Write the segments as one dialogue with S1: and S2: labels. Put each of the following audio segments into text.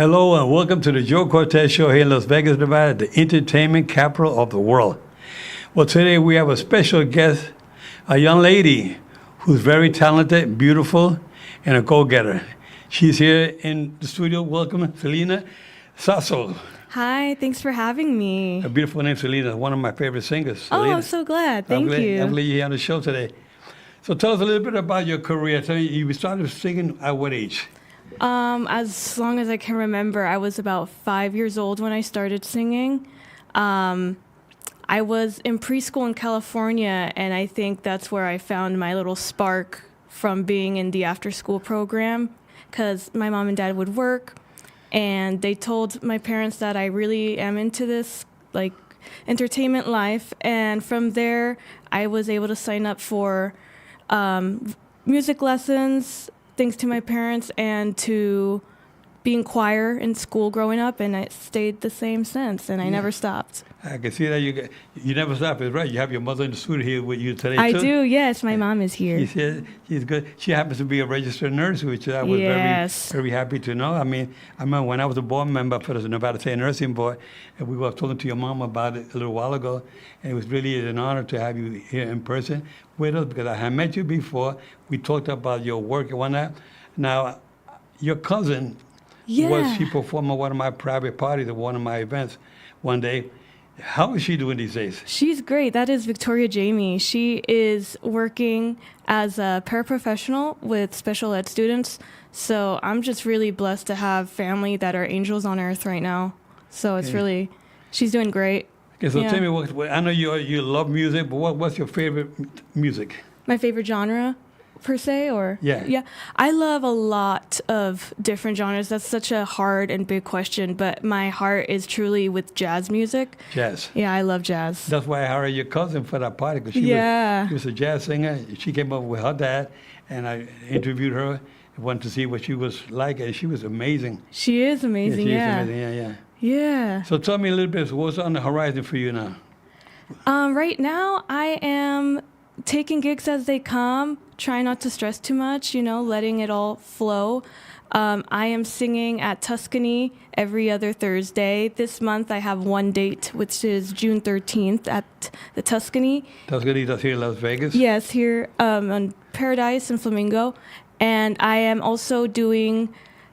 S1: Hello and welcome to the Joe Cortez Show here in Las Vegas, Nevada, the entertainment capital of the world. Well, today we have a special guest, a young lady who's very talented, beautiful, and a go-getter. She's here in the studio. Welcome, Celina Sasso.
S2: Hi, thanks for having me.
S1: A beautiful name, Celina, one of my favorite singers.
S2: Oh,
S1: Celina.
S2: I'm so glad. Thank
S1: I'm
S2: you.
S1: glad you're on the show today. So tell us a little bit about your career. Tell me, you started singing at what age?
S2: As long as I can remember, I was about 5 years old when I started singing. I was in preschool in California, and I think that's where I found my little spark from being in the after-school program, because my mom and dad would work, and they told my parents that I really am into this, like, entertainment life, and from there, I was able to sign up for music lessons, thanks to my parents, and to be in choir in school growing up, and I stayed the same since, and I never stopped.
S1: I can see that you never stop. It's right. You have your mother in the studio here with you today,
S2: I
S1: too.
S2: do, yes. My mom is here.
S1: She's good. She happens to be a registered nurse, which I was very happy to know. I mean, I remember when I was a board member for the Nevada State Nursing Board, and we were talking to your mom about it a little while ago, and it was really an honor to have you here in person with us, because I had met you before. We talked about your work and whatnot. Now, your cousin she performed at one of my private parties at one of my events one day. How is she doing these days?
S2: She's great. That is Victoria Jamie. She is working as a paraprofessional with special ed students. So I'm just really blessed to have family that are angels on earth right now. So it's really, she's doing great.
S1: Okay, so tell me, I know you love music, but what's your favorite music?
S2: My favorite genre? Per se, or?
S1: Yeah.
S2: I love a lot of different genres. That's such a hard and big question, but my heart is truly with jazz music.
S1: Jazz.
S2: Yeah, I love jazz.
S1: That's why I hired your cousin for that party, because she was a jazz singer. She came up with her dad, and I interviewed her. I wanted to see what she was like, and she was amazing.
S2: She is amazing,
S1: Yeah, she is amazing,
S2: Yeah.
S1: So tell me a little bit, what's on the horizon for you now?
S2: Right now, I am taking gigs as they come, trying not to stress too much, letting it all flow. I am singing at Tuscany every other Thursday. This month I have one date, which is June 13th at the Tuscany.
S1: Tuscany, that's here in Las Vegas?
S2: Yes, here on Paradise and Flamingo. And I am also doing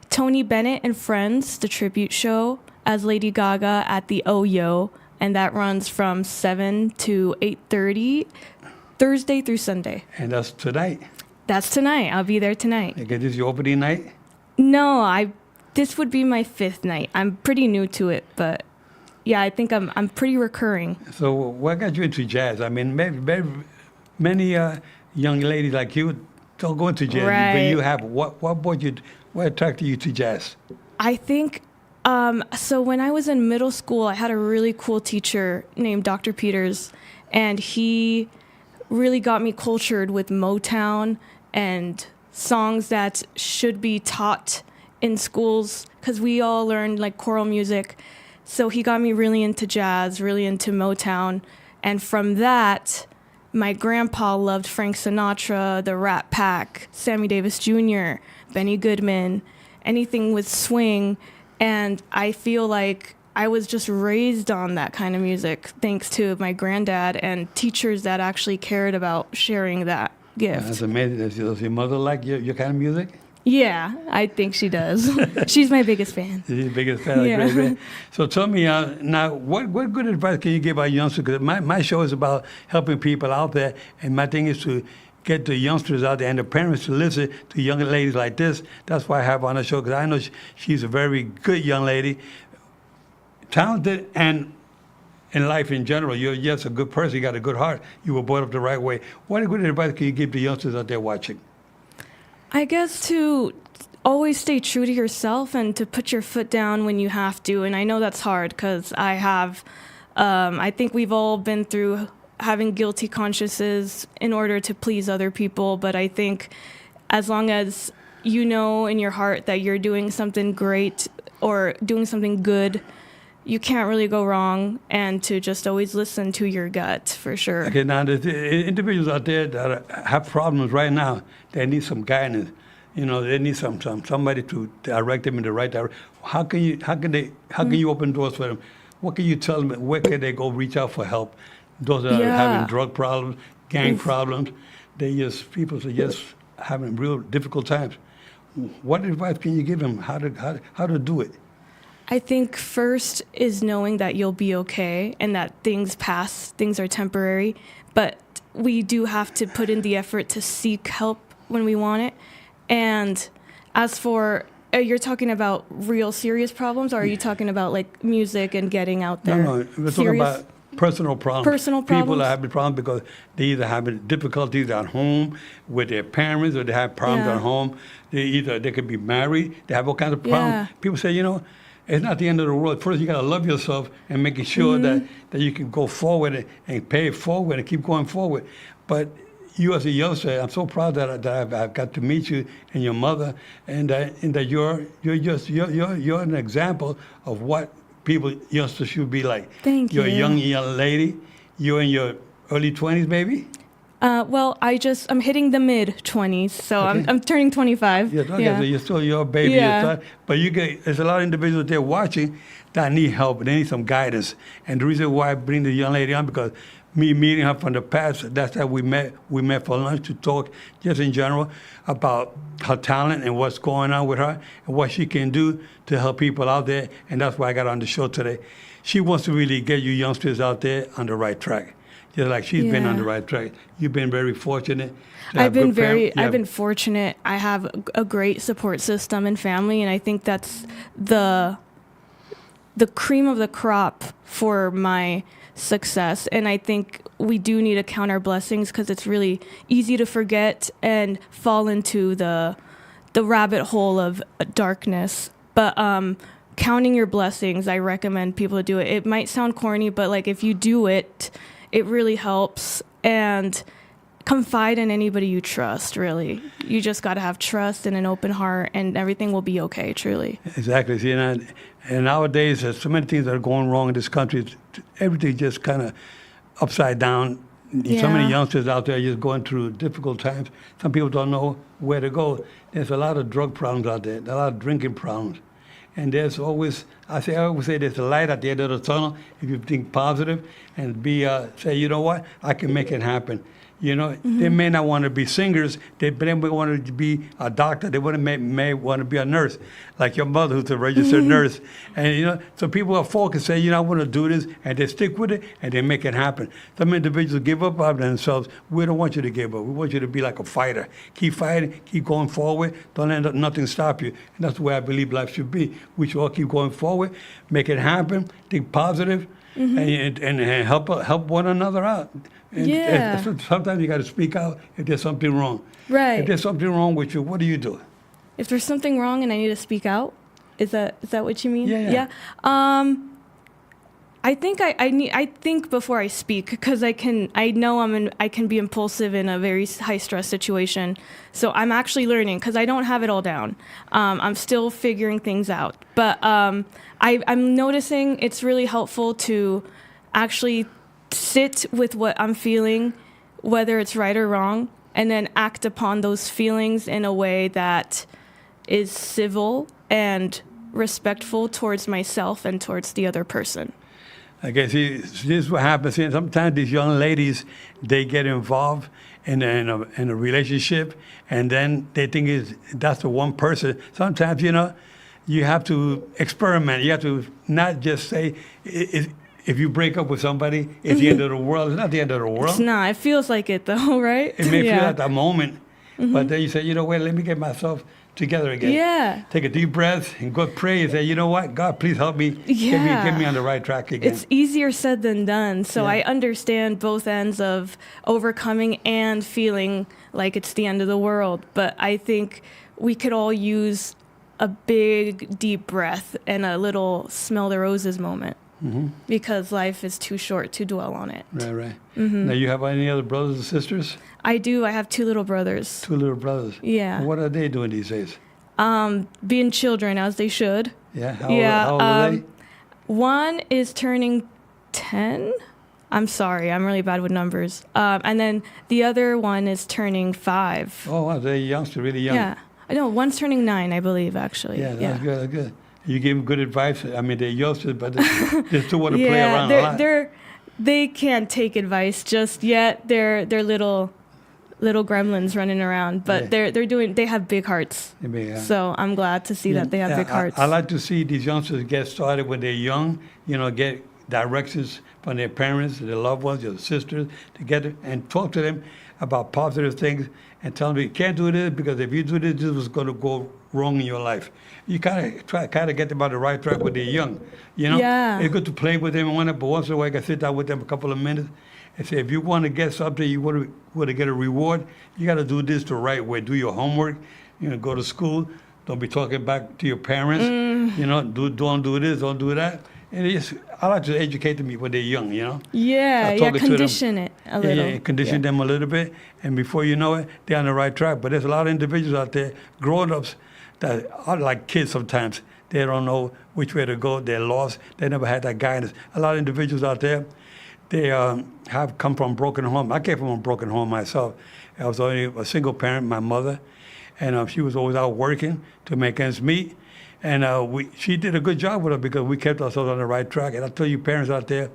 S2: Tony Bennett and Friends, the tribute show, as Lady Gaga at the Oyo, and that runs from 7 to 8:30. Thursday through Sunday.
S1: And that's tonight?
S2: That's tonight. I'll be there tonight.
S1: Okay, this is your opening night?
S2: No, this would be my 5th night. I'm pretty new to it, but yeah, I think I'm pretty recurring.
S1: So what got you into jazz? I mean, many young ladies like you don't go into jazz, but you have. What attracted you to jazz?
S2: I think, so when I was in middle school, I had a really cool teacher named Dr. Peters, and he really got me cultured with Motown and songs that should be taught in schools, because we all learned like choral music. So he got me really into jazz, really into Motown. And from that, my grandpa loved Frank Sinatra, the Rat Pack, Sammy Davis Jr., Benny Goodman, anything with swing. And I feel like I was just raised on that kind of music, thanks to my granddad and teachers that actually cared about sharing that gift.
S1: That's amazing. Does your mother like your kind of music?
S2: Yeah, I think she does. She's my biggest fan.
S1: She's the biggest fan. Yeah. Great. So tell me now, what good advice can you give our youngsters? Because my show is about helping people out there, and my thing is to get the youngsters out there and the parents to listen to young ladies like this. That's why I have her on the show, because I know she's a very good young lady. Talented, and in life in general, you're just a good person. You got a good heart. You were brought up the right way. What good advice can you give the youngsters out there watching?
S2: I guess to always stay true to yourself and to put your foot down when you have to. And I know that's hard, because I have. I think we've all been through having guilty consciences in order to please other people. But I think as long as you know in your heart that you're doing something great or doing something good, you can't really go wrong, and to just always listen to your gut, for sure.
S1: Okay, now there's individuals out there that have problems right now. They need some guidance. You know, they need somebody to direct them in the right direction. How can you open doors for them? What can you tell them? Where can they go reach out for help? Those that are having drug problems, gang problems, people are just having real difficult times. What advice can you give them? How to do it?
S2: I think first is knowing that you'll be okay and that things pass, things are temporary, but we do have to put in the effort to seek help when we want it. And as for, you're talking about real serious problems, or are you talking about like music and getting out there?
S1: No, we're talking about personal problems.
S2: Personal problems.
S1: People are having problems because they either having difficulties at home with their parents, or they have problems at home. They could be married. They have all kinds of problems. People say, it's not the end of the world. First, you got to love yourself and making sure that you can go forward and pay it forward and keep going forward. But you as a youngster, I'm so proud that I've got to meet you and your mother, and that you're an example of what youngsters should be like.
S2: Thank you.
S1: You're a young lady. You're in your early 20s, maybe?
S2: Well, I'm hitting the mid-20s, so okay. I'm turning 25.
S1: Yes, okay, so you're still your baby. Yeah. But there's a lot of individuals there watching that need help, they need some guidance. And the reason why I bring the young lady on, because me meeting her from the past, that's how we met for lunch to talk just in general about her talent and what's going on with her and what she can do to help people out there. And that's why I got her on the show today. She wants to really get you youngsters out there on the right track. Just like she's been on the right track. You've been very fortunate.
S2: I've been fortunate. I have a great support system and family, and I think that's the cream of the crop for my success. And I think we do need to count our blessings, because it's really easy to forget and fall into the rabbit hole of darkness. But counting your blessings, I recommend people to do it. It might sound corny, but like if you do it, it really helps. And confide in anybody you trust, really. You just got to have trust and an open heart, and everything will be okay, truly.
S1: Exactly. See, and nowadays, there's so many things that are going wrong in this country. Everything just kind of upside down. Yeah. So many youngsters out there just going through difficult times. Some people don't know where to go. There's a lot of drug problems out there, a lot of drinking problems. And there's always, I always say there's a light at the end of the tunnel if you think positive and say, you know what, I can make it happen. They may not want to be singers, but they may want to be a doctor. They may want to be a nurse, like your mother, who's a registered nurse. And, so people are focused, say, I want to do this, and they stick with it, and they make it happen. Some individuals give up on themselves. We don't want you to give up. We want you to be like a fighter. Keep fighting, keep going forward. Don't let nothing stop you. And that's the way I believe life should be. We should all keep going forward, make it happen, think positive, and help one another out. And sometimes you got to speak out if there's something wrong.
S2: Right.
S1: If there's something wrong with you, what do you do?
S2: If there's something wrong and I need to speak out, is that what you mean?
S1: Yeah.
S2: I think I think before I speak, because I can be impulsive in a very high stress situation. So I'm actually learning, because I don't have it all down. I'm still figuring things out. But I'm noticing it's really helpful to actually sit with what I'm feeling, whether it's right or wrong, and then act upon those feelings in a way that is civil and respectful towards myself and towards the other person.
S1: Okay, see, this is what happens. Sometimes these young ladies, they get involved in a relationship, and then they think that's the one person. Sometimes, you have to experiment. You have to not just say, if you break up with somebody, it's the end of the world. It's not the end of the world.
S2: It's not. It feels like it, though, right?
S1: It may feel at that moment, but then you say, wait, let me get myself together again.
S2: Yeah.
S1: Take a deep breath and go pray and say, you know what, God, please help me.
S2: Yeah.
S1: Get me on the right track again.
S2: It's easier said than done. So I understand both ends of overcoming and feeling like it's the end of the world. But I think we could all use a big, deep breath and a little smell the roses moment. Because life is too short to dwell on it.
S1: Right. Now, you have any other brothers and sisters?
S2: I do. I have 2 little brothers.
S1: 2 little brothers?
S2: Yeah.
S1: What are they doing these days?
S2: Being children, as they should.
S1: Yeah? How old are they?
S2: One is turning 10. I'm sorry. I'm really bad with numbers. And then the other one is turning 5.
S1: Oh, wow. They're youngster, really young.
S2: Yeah. No, one's turning 9, I believe, actually.
S1: Yeah, that's good. That's good. You give them good advice. I mean, they're youngsters, but they still want to play around a lot.
S2: They can't take advice just yet. They're little gremlins running around, but they have big hearts. Yeah. So I'm glad to see that they have big hearts.
S1: I like to see these youngsters get started when they're young, get directions from their parents, their loved ones, their sisters, together, and talk to them about positive things and tell them you can't do this because if you do this, this is going to go wrong in your life. You kind of get them on the right track when they're young.
S2: Yeah.
S1: It's good to play with them but once in a while I can sit down with them a couple of minutes and say, if you want to get something, you want to get a reward, you got to do this the right way. Do your homework, go to school. Don't be talking back to your parents. Don't do this, don't do that. And I like to educate them when they're young,
S2: Yeah, condition it a little.
S1: Yeah, condition them a little bit, and before you know it, they're on the right track. But there's a lot of individuals out there, grown-ups, that are like kids sometimes. They don't know which way to go. They're lost. They never had that guidance. A lot of individuals out there, they have come from broken home. I came from a broken home myself. I was only a single parent, my mother, and she was always out working to make ends meet. And she did a good job with it because we kept ourselves on the right track. And I tell you, parents out there,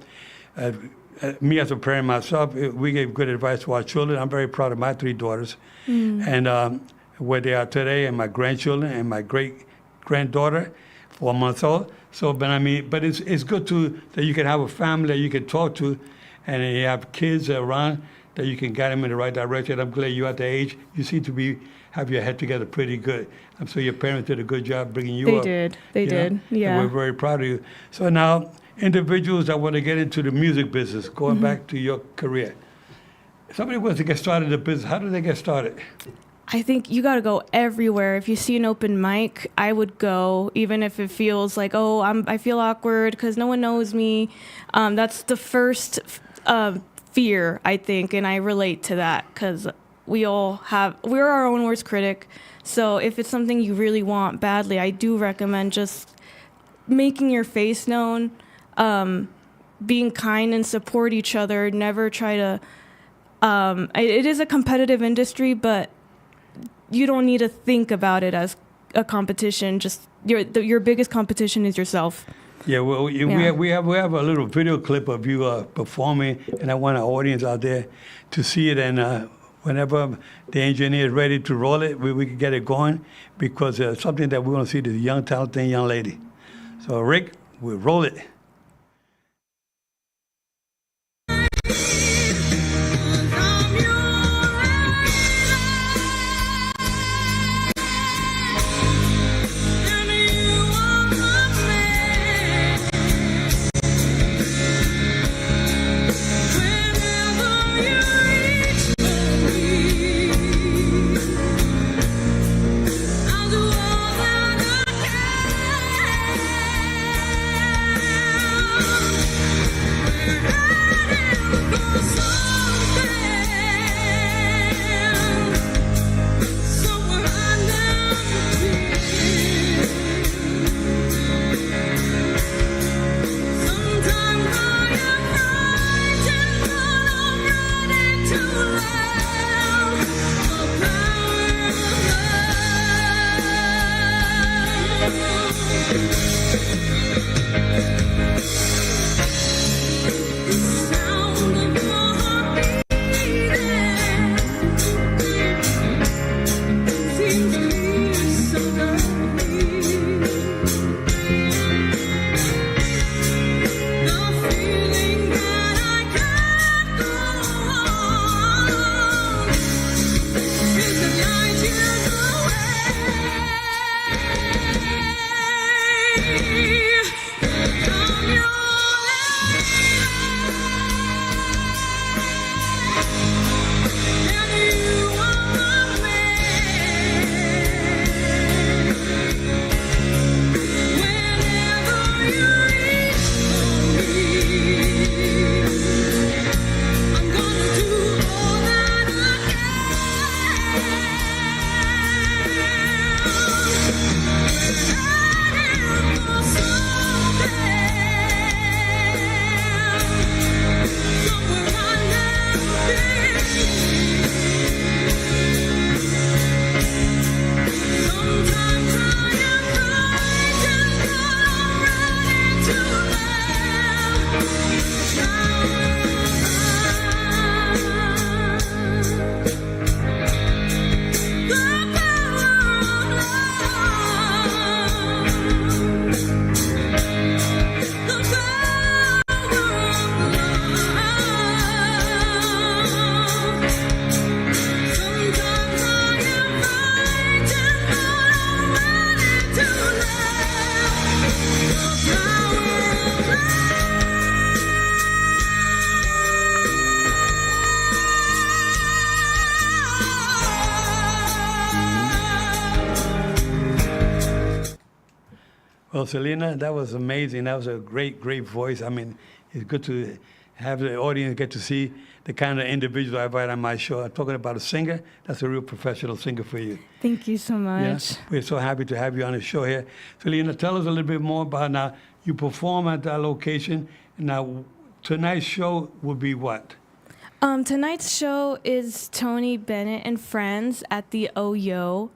S1: me as a parent myself, we gave good advice to our children. I'm very proud of my 3 daughters and where they are today, and my grandchildren and my great-granddaughter, 4 months old. So, but it's good that you can have a family that you can talk to, and you have kids around that you can guide them in the right direction. I'm glad you're at the age. You seem to have your head together pretty good. I'm sure your parents did a good job bringing you up.
S2: They did, yeah.
S1: And we're very proud of you. So now, individuals that want to get into the music business, going back to your career. If somebody wants to get started in the business, how do they get started?
S2: I think you got to go everywhere. If you see an open mic, I would go, even if it feels like, I feel awkward because no one knows me. That's the first fear, I think, and I relate to that because we're our own worst critic. So if it's something you really want badly, I do recommend just making your face known, being kind and support each other. Never try to, it is a competitive industry, but you don't need to think about it as a competition. Just your biggest competition is yourself.
S1: Yeah, well, we have a little video clip of you performing, and I want our audience out there to see it. And whenever the engineer is ready to roll it, we can get it going because it's something that we want to see this young, talented young lady. So, Rick, we'll roll it. Well, Celina, that was amazing. That was a great, great voice. I mean, it's good to have the audience get to see the kind of individual I invite on my show. I'm talking about a singer. That's a real professional singer for you.
S2: Thank you so much.
S1: Yeah? We're so happy to have you on the show here. Celina, tell us a little bit more about now. You perform at that location. Now, tonight's show will be what?
S2: Tonight's show is Tony Bennett and Friends at the Oyo.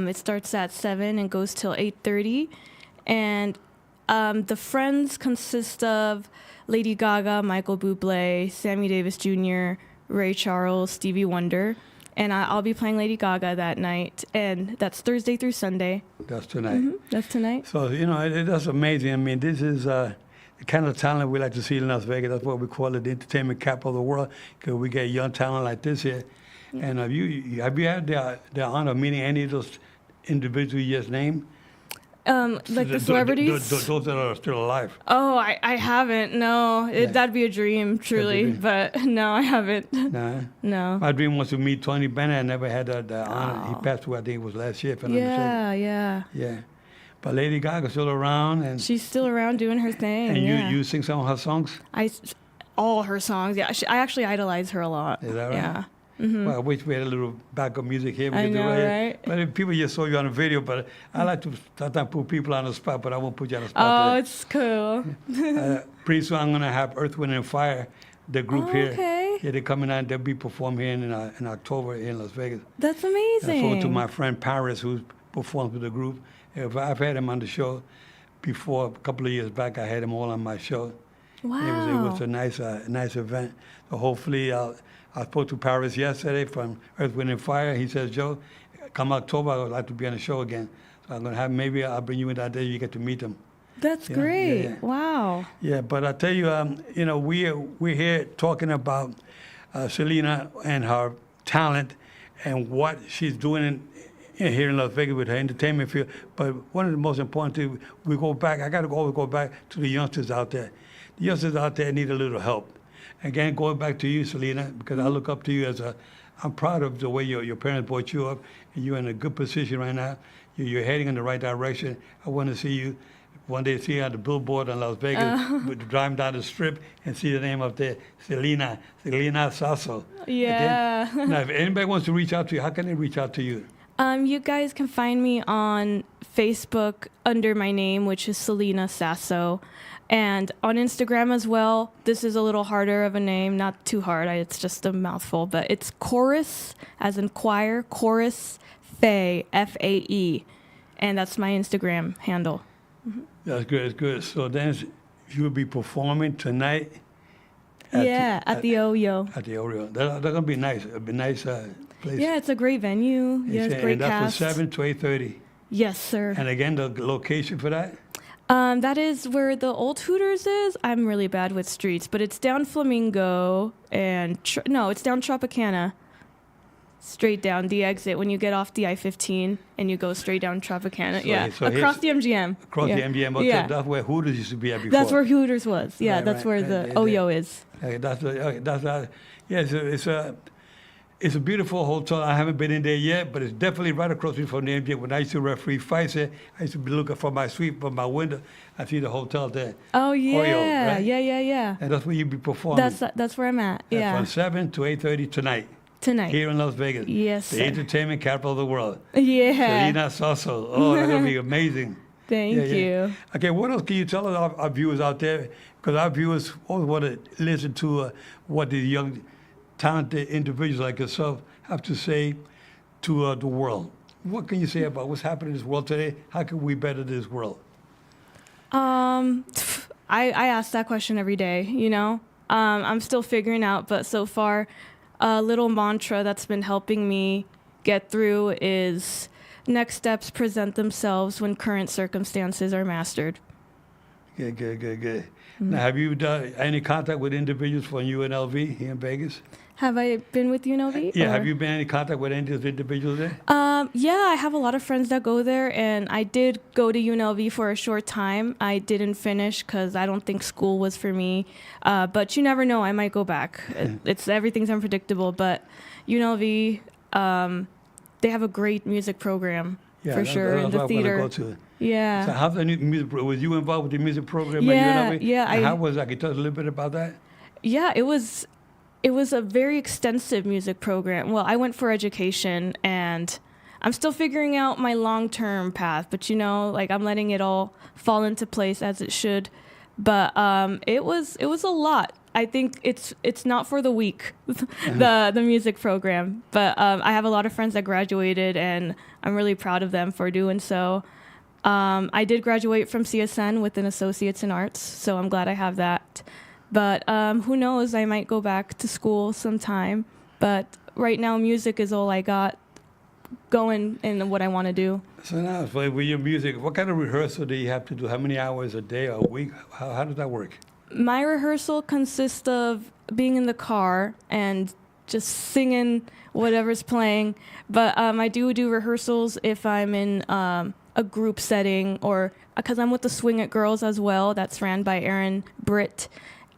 S2: It starts at 7 and goes till 8:30. And the Friends consist of Lady Gaga, Michael Bublé, Sammy Davis Jr., Ray Charles, Stevie Wonder. And I'll be playing Lady Gaga that night. And that's Thursday through Sunday.
S1: That's tonight.
S2: That's tonight.
S1: So, that's amazing. I mean, this is the kind of talent we like to see in Las Vegas. That's what we call it, the entertainment capital of the world, because we get young talent like this here. Yeah. And have you had the honor of meeting any of those individuals you just named?
S2: Like the celebrities?
S1: Those that are still alive.
S2: Oh, I haven't. No, that'd be a dream, truly. But no, I haven't. No.
S1: My dream was to meet Tony Bennett. I never had the honor. He passed away, I think it was last year, if I'm not mistaken. Yeah. But Lady Gaga's still around. And
S2: she's still around doing her thing.
S1: And you sing some of her songs?
S2: All her songs, yeah. I actually idolize her a lot.
S1: Is that right?
S2: Yeah.
S1: Well, I wish we had a little backup music here.
S2: I know, right?
S1: But if people just saw you on the video, but I like to sometimes put people on the spot, but I won't put you on the spot
S2: today.
S1: It's
S2: cool.
S1: Pretty soon I'm going to have Earth, Wind & Fire, the group here.
S2: Okay.
S1: Yeah, they're coming out. They'll be performing here in October in Las Vegas.
S2: That's amazing.
S1: And I spoke to my friend Paris, who performs with the group. I've had him on the show before. A couple of years back, I had him all on my show.
S2: Wow.
S1: It was a nice event. So hopefully I spoke to Paris yesterday from Earth, Wind & Fire. He says, Joe, come October, I would like to be on the show again. So I'm going to have, maybe I'll bring you in that day, you get to meet them.
S2: That's great. Yeah. Wow.
S1: Yeah, but I tell you, we're here talking about Celina and her talent and what she's doing here in Las Vegas with her entertainment field. But one of the most important things, I got to always go back to the youngsters out there. The youngsters out there need a little help. Again, going back to you, Celina, because I look up to you I'm proud of the way your parents brought you up, and you're in a good position right now. You're heading in the right direction. I want to see you one day, see you on the billboard in Las Vegas, driving down the strip and see the name up there, Celina Sasso.
S2: Yeah.
S1: Again, now, if anybody wants to reach out to you, how can they reach out to you?
S2: You guys can find me on Facebook under my name, which is Celina Sasso. And on Instagram as well. This is a little harder of a name, not too hard. It's just a mouthful, but it's Chorus, as in choir, Chorus Faye, Fae. And that's my Instagram handle.
S1: That's good, that's good. So then you'll be performing tonight?
S2: At the Oyo.
S1: At the Oyo. That's going to be nice. It'll be a nice place.
S2: Yeah, it's a great venue. Yeah, it's great cast.
S1: That's from 7 to 8:30?
S2: Yes, sir.
S1: And again, the location for that?
S2: That is where the old Hooters is. I'm really bad with streets, but it's down Flamingo and it's down Tropicana. Straight down the exit when you get off the I-15 and you go straight down Tropicana. So across the MGM.
S1: Across the MGM. Okay, yeah. That's where Hooters used to be at before.
S2: That's where Hooters was. Yeah, that's where the Oyo is.
S1: It's a beautiful hotel. I haven't been in there yet, but it's definitely right across from the MGM. When I used to referee fights there, I used to be looking from my suite, from my window. I see the hotel there.
S2: Oh, yeah.
S1: Oyo, right?
S2: Yeah.
S1: And that's where you'll be performing.
S2: That's where I'm at, yeah.
S1: From 7 to 8:30 tonight. Here in Las Vegas.
S2: Yes,
S1: the entertainment capital of the world.
S2: Yeah.
S1: Celina Sasso. Oh, that's going to be amazing.
S2: Thank you.
S1: Okay, what else can you tell our viewers out there? Because our viewers always want to listen to what the young, talented individuals like yourself have to say to the world. What can you say about what's happening in this world today? How can we better this world?
S2: I ask that question every day, I'm still figuring out, but so far, a little mantra that's been helping me get through is next steps present themselves when current circumstances are mastered.
S1: Good. Mm-hmm. Now, have you done any contact with individuals from UNLV here in Vegas?
S2: Have I been with UNLV?
S1: Yeah, have you been in any contact with any of those individuals there?
S2: Yeah, I have a lot of friends that go there, and I did go to UNLV for a short time. I didn't finish because I don't think school was for me. But you never know, I might go back. Everything's unpredictable, but UNLV, they have a great music program for sure in the theater. Yeah.
S1: So how's the new music? Was you involved with the music program?
S2: Yeah,
S1: at UNLV?
S2: yeah.
S1: And how was that? Can you tell us a little bit about that?
S2: Yeah, it was a very extensive music program. Well, I went for education, and I'm still figuring out my long-term path, but like I'm letting it all fall into place as it should. But it was a lot. I think it's not for the weak, the music program. But I have a lot of friends that graduated, and I'm really proud of them for doing so. I did graduate from CSN with an associate's in arts, so I'm glad I have that. But who knows? I might go back to school sometime. But right now, music is all I got going in what I want to do.
S1: So now, with your music, what kind of rehearsal do you have to do? How many hours a day or a week? How does that work?
S2: My rehearsal consists of being in the car and just singing whatever's playing. But I do rehearsals if I'm in a group setting, or because I'm with the Swing It Girls as well. That's ran by Erin Britt.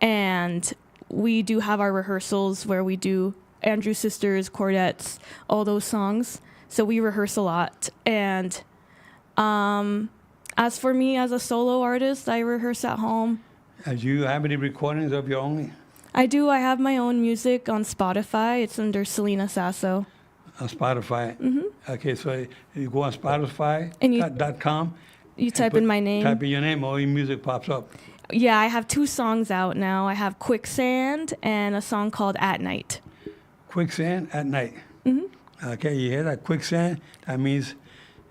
S2: And we do have our rehearsals where we do Andrew Sisters, Cortez, all those songs. So we rehearse a lot. And as for me as a solo artist, I rehearse at home.
S1: Do you have any recordings of your own?
S2: I do. I have my own music on Spotify. It's under Celina Sasso.
S1: On Spotify? Mm-hmm. Okay, so you go on Spotify and .com.
S2: You type in my name.
S1: Type in your name, all your music pops up.
S2: Yeah, I have 2 songs out now. I have Quicksand and a song called At Night.
S1: Quicksand at night. Mm-hmm. Okay, you hear that? Quicksand? That means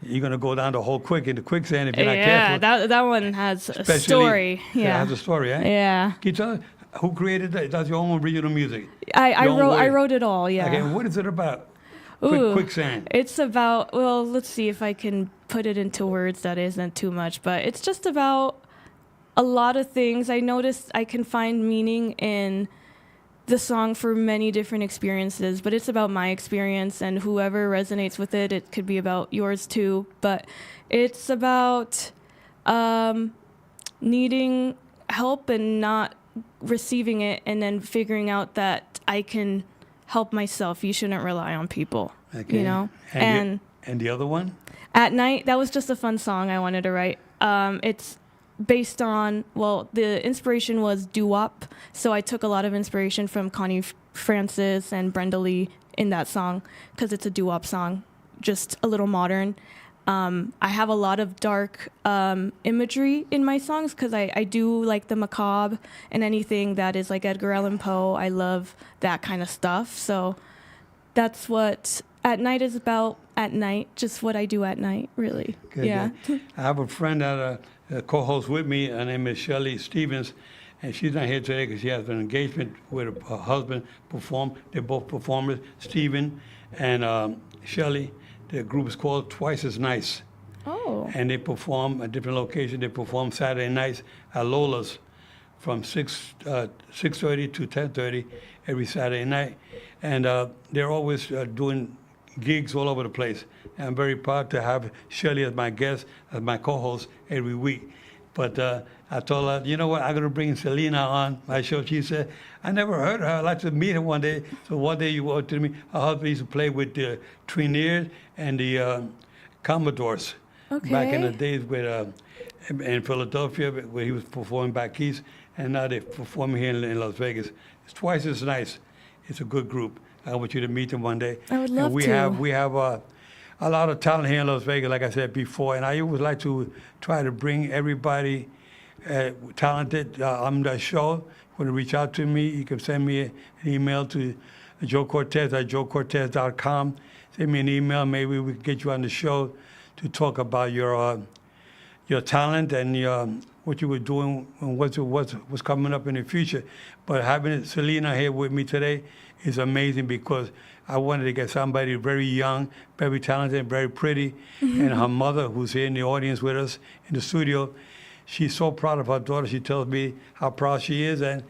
S1: you're going to go down the hole quick into quicksand if you're not careful.
S2: Yeah, that one has a story. Yeah,
S1: it has a story, eh?
S2: Yeah.
S1: Can you tell us who created that? That's your own original music?
S2: I wrote it all, yeah.
S1: Okay, what is it about? Quicksand.
S2: It's about, well, let's see if I can put it into words that isn't too much, but it's just about a lot of things. I noticed I can find meaning in the song for many different experiences, but it's about my experience, and whoever resonates with it, it could be about yours too. But it's about needing help and not receiving it, and then figuring out that I can help myself. You shouldn't rely on people,
S1: okay. And the other one?
S2: At Night, that was just a fun song I wanted to write. It's based on, well, the inspiration was doo-wop, so I took a lot of inspiration from Connie Francis and Brenda Lee in that song, because it's a doo-wop song, just a little modern. I have a lot of dark imagery in my songs, because I do like the macabre and anything that is like Edgar Allan Poe. I love that kind of stuff, so that's what At Night is about. At night, just what I do at night, really.
S1: Good,
S2: yeah.
S1: Good. I have a friend that co-host with me. Her name is Shelley Stevens, and she's not here today because she has an engagement with her husband. They're both performers, Steven and Shelley. The group is called Twice as Nice.
S2: Oh.
S1: And they perform at different locations. They perform Saturday nights at Lola's from 6:30 to 10:30 every Saturday night, and they're always doing gigs all over the place. And I'm very proud to have Shirley as my guest, as my co-host every week. But I told her, you know what, I'm going to bring Celina on my show. She said, I never heard her. I'd like to meet her one day. So one day you wrote to me, her husband used to play with the Triniers and the Commodores.
S2: Okay.
S1: Back in the days with, in Philadelphia, where he was performing back east, and now they're performing here in Las Vegas. It's Twice as Nice. It's a good group. I want you to meet them one day.
S2: I would love
S1: to. We have a lot of talent here in Las Vegas, like I said before, and I always like to try to bring everybody talented on the show. If you want to reach out to me, you can send me an email to Joe Cortez at joecortez.com. Send me an email. Maybe we can get you on the show to talk about your talent and what you were doing and what's coming up in the future. But having Celina here with me today is amazing, because I wanted to get somebody very young, very talented, very pretty. And her mother, who's here in the audience with us in the studio, she's so proud of her daughter. She tells me how proud she is. And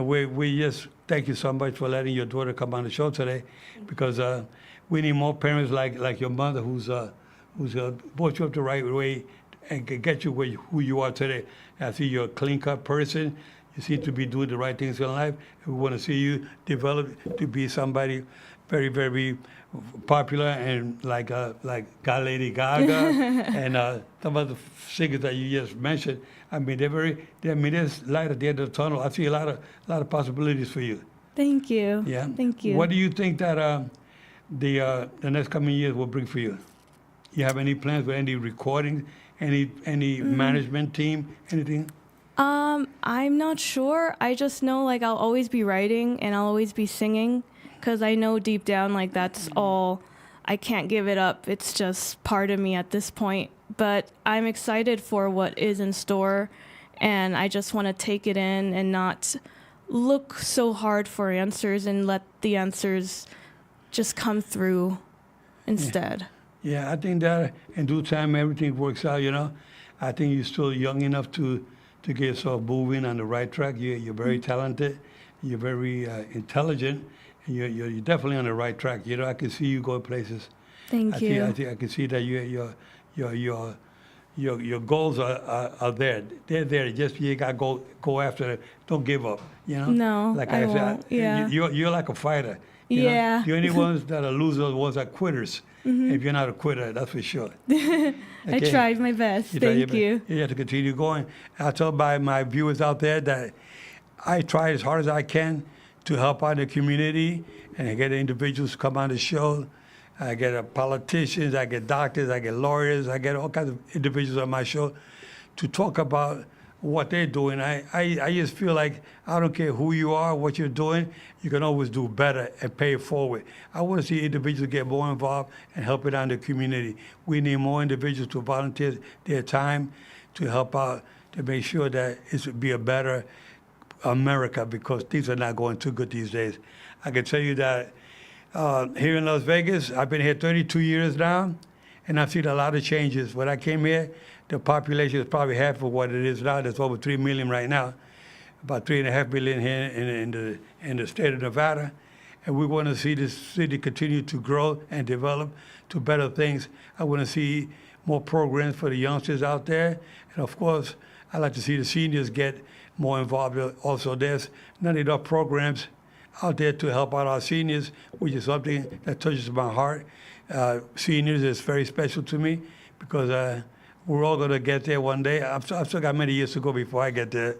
S1: we just thank you so much for letting your daughter come on the show today, because we need more parents like your mother, who's brought you up the right way and can get you who you are today. I see you're a clean-cut person. You seem to be doing the right things in life. And we want to see you develop to be somebody very, very popular, and like God, Lady Gaga, and some of the singers that you just mentioned. I mean, there's light at the end of the tunnel. I see a lot of possibilities for you.
S2: Thank you.
S1: Yeah.
S2: Thank you.
S1: What do you think that the next coming years will bring for you? You have any plans for any recording, any management team, anything?
S2: I'm not sure. I just know like I'll always be writing and I'll always be singing, because I know deep down like that's all. I can't give it up. It's just part of me at this point. But I'm excited for what is in store, and I just want to take it in and not look so hard for answers and let the answers just come through instead.
S1: Yeah, I think that in due time everything works out, you know. I think you're still young enough to get yourself moving on the right track. You're very talented. You're very intelligent. And you're definitely on the right track. You know, I can see you going places.
S2: Thank you.
S1: I can see that your goals are there. They're there. Just you got to go after it. Don't give up, you know?
S2: No,
S1: like
S2: I
S1: said,
S2: won't. Yeah.
S1: You're like a fighter. You
S2: Yeah.
S1: know? The only ones that are losers are the ones that are quitters. If you're not a quitter, that's for sure.
S2: I tried my best. Thank you.
S1: You have to continue going. I tell my viewers out there that I try as hard as I can to help out the community and get individuals to come on the show. I get politicians, I get doctors, I get lawyers, I get all kinds of individuals on my show to talk about what they're doing. I just feel like I don't care who you are, what you're doing, you can always do better and pay it forward. I want to see individuals get more involved and help it out in the community. We need more individuals to volunteer their time to help out, to make sure that it would be a better America, because things are not going too good these days. I can tell you that here in Las Vegas, I've been here 32 years now, and I've seen a lot of changes. When I came here, the population is probably half of what it is now. There's over 3 million right now, about 3.5 million here in the state of Nevada. And we want to see this city continue to grow and develop to better things. I want to see more programs for the youngsters out there. And of course, I like to see the seniors get more involved. Also, there's not enough programs out there to help out our seniors, which is something that touches my heart. Seniors is very special to me because we're all going to get there one day. I've still got many years to go before I get there.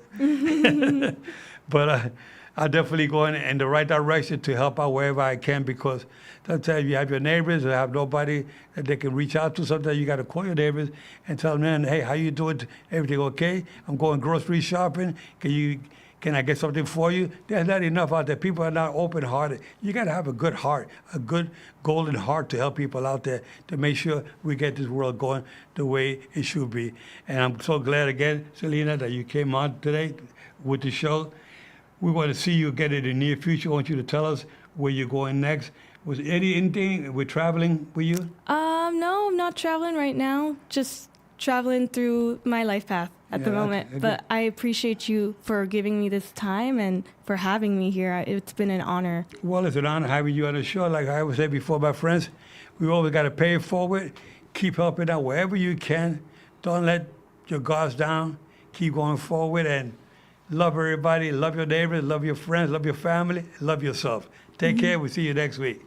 S1: But I'm definitely going in the right direction to help out wherever I can, because sometimes you have your neighbors that have nobody that they can reach out to. Sometimes you got to call your neighbors and tell them, hey, how you doing? Everything okay? I'm going grocery shopping. Can I get something for you? There's not enough out there. People are not open-hearted. You got to have a good heart, a good golden heart to help people out there to make sure we get this world going the way it should be. And I'm so glad again, Celina, that you came on today with the show. We want to see you again in the near future. I want you to tell us where you're going next. Was anything with traveling with you?
S2: No, I'm not traveling right now. Just traveling through my life path at the moment. But I appreciate you for giving me this time and for having me here. It's been an honor.
S1: Well, it's an honor having you on the show. Like I always say before, my friends, we always got to pay it forward. Keep helping out wherever you can. Don't let your guards down. Keep going forward and love everybody. Love your neighbors. Love your friends. Love your family. Love yourself. Take care. We'll see you next week.